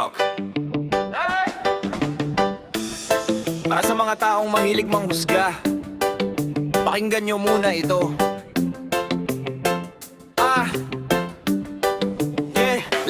talk. Para sa mga taong mahilig manghusga, pakinggan nyo muna ito.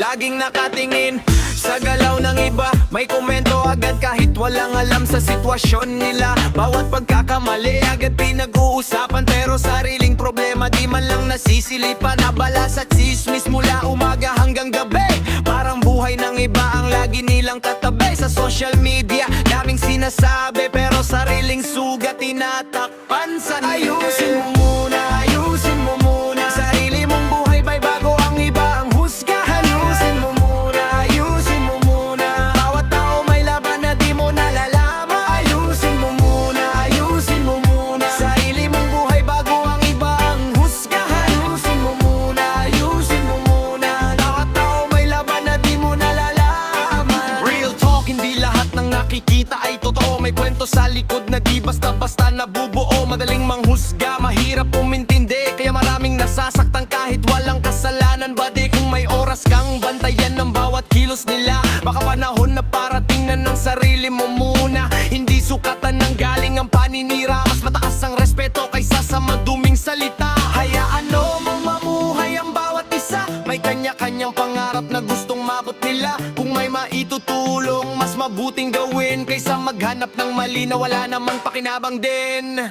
Laging nakatingin sa galaw ng iba, may komento agad kahit walang alam sa sitwasyon nila. Bawat pagkakamali agad pinag-uusapan, pero sariling problema di man lang nasisilipan. Abala sa tsismis mula umaga hanggang gabi, parang buhay ng iba ang lagi nilang katabi. Sa social media, daming sinasabi, pero sariling sugat tinatakpan. San ayusin mo muna, ayusin mo muna sarili mong buhay, bay bago ang iba ang husga. Ayusin mo muna, ayusin mo muna. Bawat tao may laban na di mo nalalaman. Ayusin mo muna, ayusin mo muna sarili mong buhay bago ang iba ang husga. Ayusin mo muna, ayusin mo muna. Bawat tao may laban na di mo nalalaman. Real talk, hindi lahat ng nakikita ay totoo. May kwento sa likod na di basta-basta nabubuo. Madaling manghusga, mahirap umintindi, kaya maraming nasasaktan kahit walang kasalanan. Badi kung may oras kang bantayan ng bawat kilos nila, baka panahon na parating na ng sarili mo muna. Hindi sukatan ng galing ang paninira, mas mataas ang respeto kaysa sa maduming salita. Hayaan mong mamuhay ang bawat isa, may kanya-kanyang pangarap na gustong mabot nila. Kung may maitutulong, mas mabuting gawin kaysa maghanap ng mali na wala namang pakinabang din.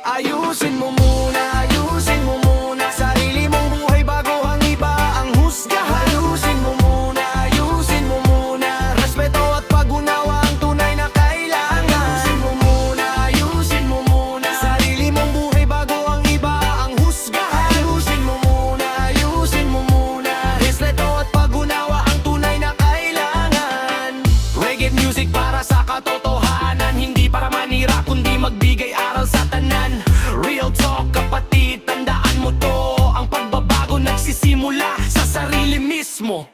Ayusin mo muna, ayusin mo muna sarili mong buhay bago ang iba ang husga. Ayusin mo muna, ayusin mo muna. Respeto at pag-unawa ang tunay na kailangan. Ayusin mo muna, ayusin mo muna sarili mong buhay bago ang iba ang husga. Ayusin mo muna, ayusin mo muna. Respeto at pag-unawa ang tunay na kailangan. Reggae music para sa katotohanan, hindi para manira kundi magbigay aral sa tanan. Real talk kapatid, tandaan mo to, ang pagbabago nagsisimula sa sarili mismo.